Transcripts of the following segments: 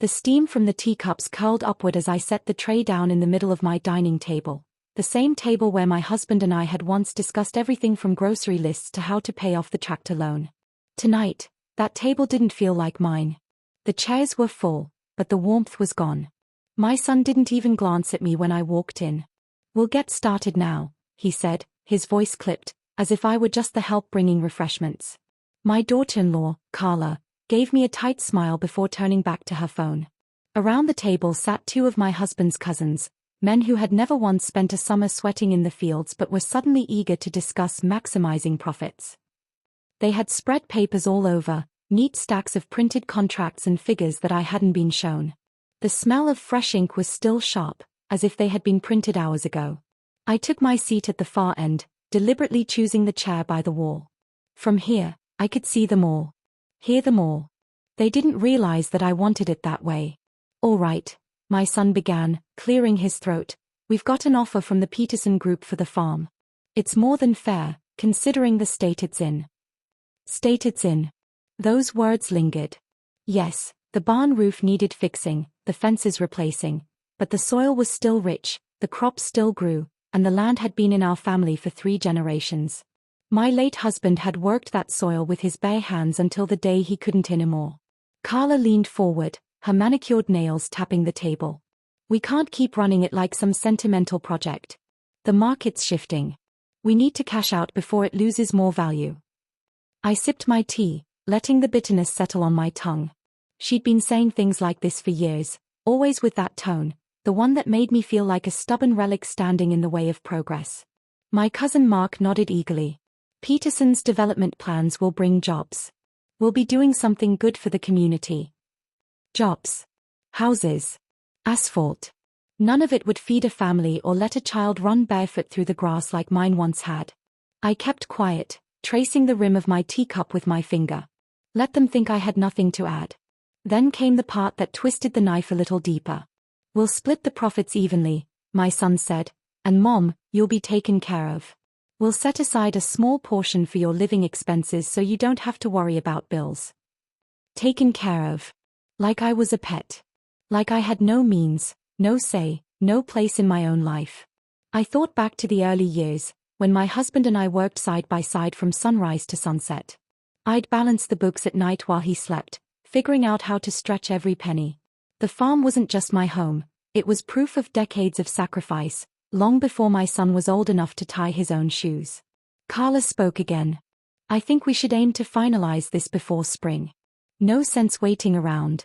The steam from the teacups curled upward as I set the tray down in the middle of my dining table, the same table where my husband and I had once discussed everything from grocery lists to how to pay off the tractor loan. Tonight, that table didn't feel like mine. The chairs were full, but the warmth was gone. My son didn't even glance at me when I walked in. "We'll get started now," he said, his voice clipped, as if I were just the help bringing refreshments. My daughter-in-law, Carla, gave me a tight smile before turning back to her phone. Around the table sat two of my husband's cousins, men who had never once spent a summer sweating in the fields but were suddenly eager to discuss maximizing profits. They had spread papers all over, neat stacks of printed contracts and figures that I hadn't been shown. The smell of fresh ink was still sharp, as if they had been printed hours ago. I took my seat at the far end, deliberately choosing the chair by the wall. From here, I could see them all. Hear them all. They didn't realize that I wanted it that way. "All right," my son began, clearing his throat. "We've got an offer from the Peterson Group for the farm. It's more than fair, considering the state it's in." State it's in. Those words lingered. Yes, the barn roof needed fixing, the fences replacing, but the soil was still rich, the crops still grew, and the land had been in our family for 3 generations. My late husband had worked that soil with his bare hands until the day he couldn't anymore. Carla leaned forward, her manicured nails tapping the table. "We can't keep running it like some sentimental project. The market's shifting. We need to cash out before it loses more value." I sipped my tea, letting the bitterness settle on my tongue. She'd been saying things like this for years, always with that tone, the one that made me feel like a stubborn relic standing in the way of progress. My cousin Mark nodded eagerly. "Peterson's development plans will bring jobs. We'll be doing something good for the community." Jobs. Houses. Asphalt. None of it would feed a family or let a child run barefoot through the grass like mine once had. I kept quiet, tracing the rim of my teacup with my finger. Let them think I had nothing to add. Then came the part that twisted the knife a little deeper. "We'll split the profits evenly," my son said, "and Mom, you'll be taken care of. We'll set aside a small portion for your living expenses so you don't have to worry about bills." Taken care of. Like I was a pet. Like I had no means, no say, no place in my own life. I thought back to the early years, when my husband and I worked side by side from sunrise to sunset. I'd balance the books at night while he slept, figuring out how to stretch every penny. The farm wasn't just my home, it was proof of decades of sacrifice, long before my son was old enough to tie his own shoes. Carla spoke again. "I think we should aim to finalize this before spring. No sense waiting around."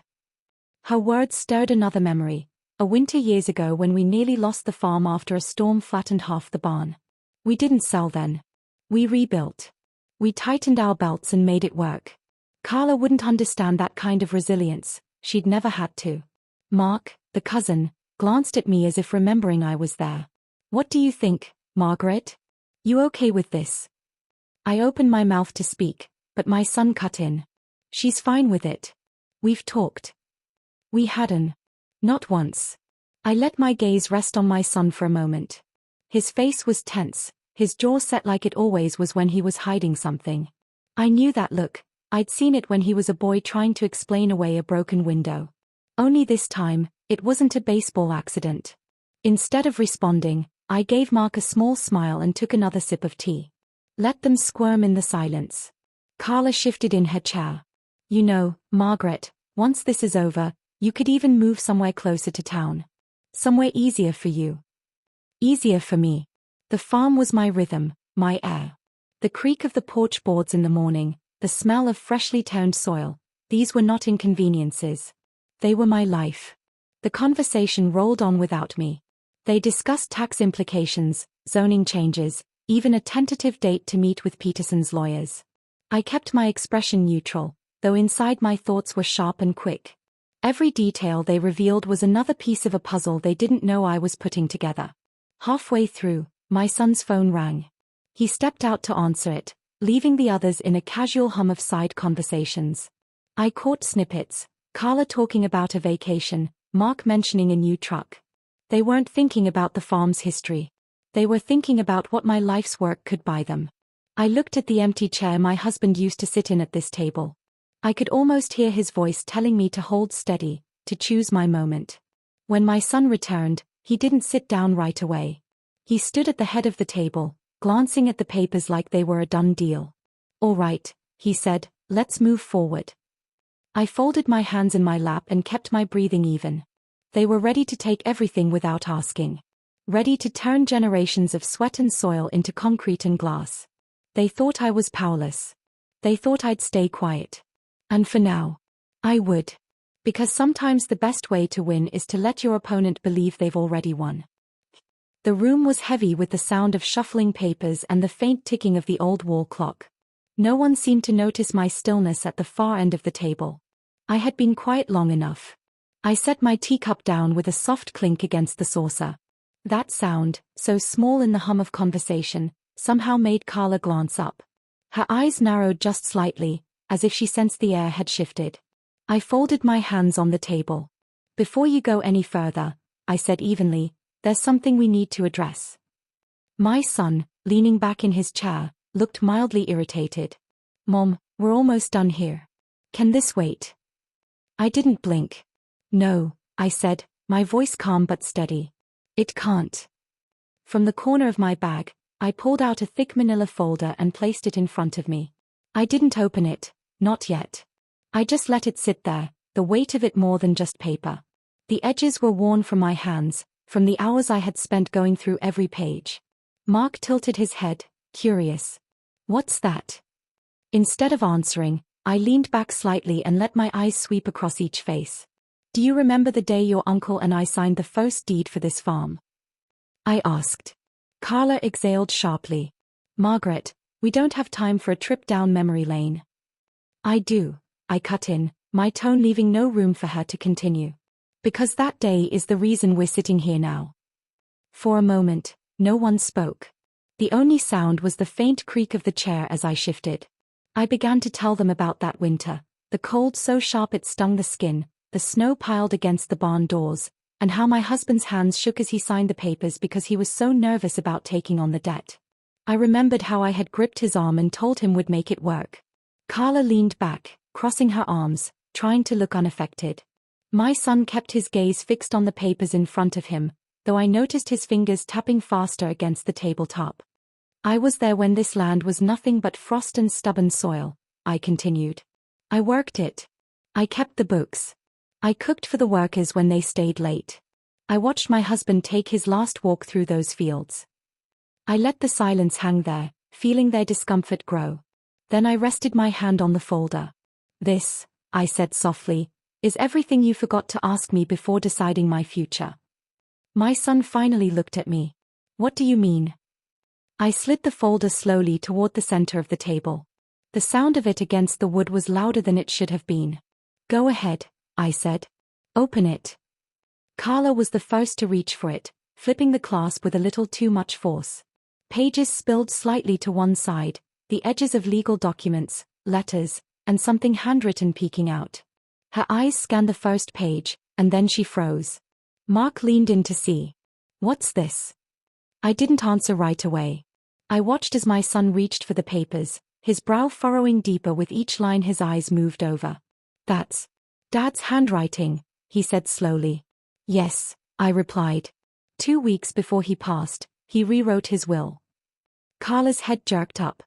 Her words stirred another memory, a winter years ago when we nearly lost the farm after a storm flattened half the barn. We didn't sell then. We rebuilt. We tightened our belts and made it work. Carla wouldn't understand that kind of resilience, she'd never had to. Mark, the cousin, glanced at me as if remembering I was there. "What do you think, Margaret? You okay with this?" I opened my mouth to speak, but my son cut in. "She's fine with it. We've talked." We hadn't. Not once. I let my gaze rest on my son for a moment. His face was tense, his jaw set like it always was when he was hiding something. I knew that look. I'd seen it when he was a boy trying to explain away a broken window. Only this time, it wasn't a baseball accident. Instead of responding, I gave Mark a small smile and took another sip of tea. Let them squirm in the silence. Carla shifted in her chair. "You know, Margaret, once this is over, you could even move somewhere closer to town. Somewhere easier for you. Easier for me." The farm was my rhythm, my air. The creak of the porch boards in the morning, the smell of freshly turned soil, these were not inconveniences. They were my life. The conversation rolled on without me. They discussed tax implications, zoning changes, even a tentative date to meet with Peterson's lawyers. I kept my expression neutral, though inside my thoughts were sharp and quick. Every detail they revealed was another piece of a puzzle they didn't know I was putting together. Halfway through, my son's phone rang. He stepped out to answer it, leaving the others in a casual hum of side conversations. I caught snippets, Carla talking about a vacation, Mark mentioning a new truck. They weren't thinking about the farm's history. They were thinking about what my life's work could buy them. I looked at the empty chair my husband used to sit in at this table. I could almost hear his voice telling me to hold steady, to choose my moment. When my son returned, he didn't sit down right away. He stood at the head of the table, glancing at the papers like they were a done deal. "All right," he said, "let's move forward." I folded my hands in my lap and kept my breathing even. They were ready to take everything without asking. Ready to turn generations of sweat and soil into concrete and glass. They thought I was powerless. They thought I'd stay quiet. And for now, I would. Because sometimes the best way to win is to let your opponent believe they've already won. The room was heavy with the sound of shuffling papers and the faint ticking of the old wall clock. No one seemed to notice my stillness at the far end of the table. I had been quiet long enough. I set my teacup down with a soft clink against the saucer. That sound, so small in the hum of conversation, somehow made Carla glance up. Her eyes narrowed just slightly, as if she sensed the air had shifted. I folded my hands on the table. "Before you go any further," I said evenly, "there's something we need to address." My son, leaning back in his chair, looked mildly irritated. "Mom, we're almost done here. Can this wait?" I didn't blink. "No," I said, my voice calm but steady. "It can't." From the corner of my bag, I pulled out a thick manila folder and placed it in front of me. I didn't open it, not yet. I just let it sit there, the weight of it more than just paper. The edges were worn from my hands, from the hours I had spent going through every page. Mark tilted his head, curious. "What's that?" Instead of answering, I leaned back slightly and let my eyes sweep across each face. "Do you remember the day your uncle and I signed the first deed for this farm?" I asked. Carla exhaled sharply. "Margaret, we don't have time for a trip down memory lane." "I do," I cut in, my tone leaving no room for her to continue. "Because that day is the reason we're sitting here now." For a moment, no one spoke. The only sound was the faint creak of the chair as I shifted. I began to tell them about that winter, the cold so sharp it stung the skin, the snow piled against the barn doors, and how my husband's hands shook as he signed the papers because he was so nervous about taking on the debt. I remembered how I had gripped his arm and told him we'd make it work. Carla leaned back, crossing her arms, trying to look unaffected. My son kept his gaze fixed on the papers in front of him, though I noticed his fingers tapping faster against the tabletop. "I was there when this land was nothing but frost and stubborn soil," I continued. "I worked it. I kept the books. I cooked for the workers when they stayed late. I watched my husband take his last walk through those fields." I let the silence hang there, feeling their discomfort grow. Then I rested my hand on the folder. "This," I said softly, "is everything you forgot to ask me before deciding my future." My son finally looked at me. "What do you mean?" I slid the folder slowly toward the center of the table. The sound of it against the wood was louder than it should have been. "Go ahead," I said. "Open it." Carla was the first to reach for it, flipping the clasp with a little too much force. Pages spilled slightly to one side, the edges of legal documents, letters, and something handwritten peeking out. Her eyes scanned the first page, and then she froze. Mark leaned in to see. "What's this?" I didn't answer right away. I watched as my son reached for the papers, his brow furrowing deeper with each line his eyes moved over. "That's Dad's handwriting," he said slowly. "Yes," I replied. 2 weeks before he passed, he rewrote his will. Carla's head jerked up.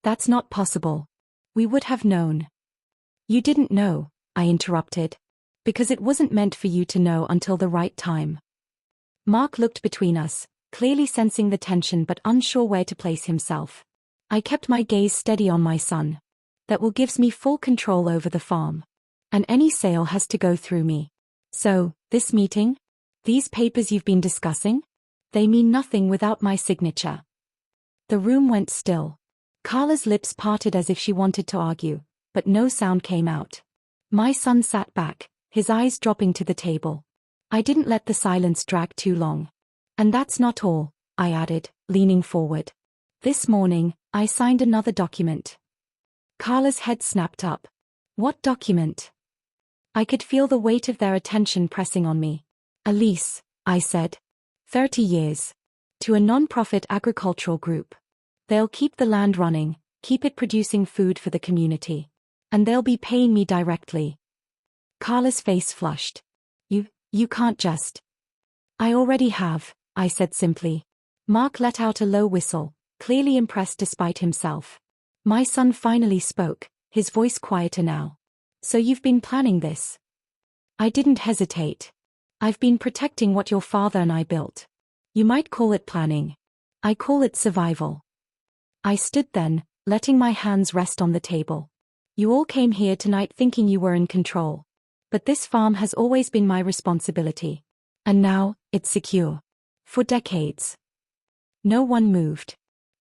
"That's not possible. We would have known." "You didn't know," I interrupted. "Because it wasn't meant for you to know until the right time." Mark looked between us, clearly sensing the tension but unsure where to place himself. I kept my gaze steady on my son. "That will gives me full control over the farm. And any sale has to go through me. So, this meeting? These papers you've been discussing? They mean nothing without my signature." The room went still. Carla's lips parted as if she wanted to argue, but no sound came out. My son sat back, his eyes dropping to the table. I didn't let the silence drag too long. "And that's not all," I added, leaning forward. "This morning, I signed another document." Carla's head snapped up. "What document?" I could feel the weight of their attention pressing on me. "A lease," I said. 30 years. To a non-profit agricultural group. They'll keep the land running, keep it producing food for the community. And they'll be paying me directly." Carla's face flushed. You can't just. I already have, I said simply. Mark let out a low whistle, clearly impressed despite himself. My son finally spoke, his voice quieter now. So you've been planning this? I didn't hesitate. I've been protecting what your father and I built. You might call it planning. I call it survival. I stood then, letting my hands rest on the table. You all came here tonight thinking you were in control. But this farm has always been my responsibility. And now, it's secure. For decades. No one moved.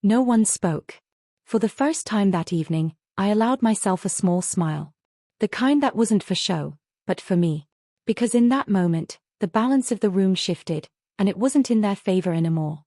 No one spoke. For the first time that evening, I allowed myself a small smile. The kind that wasn't for show, but for me. Because in that moment, the balance of the room shifted, and it wasn't in their favor anymore.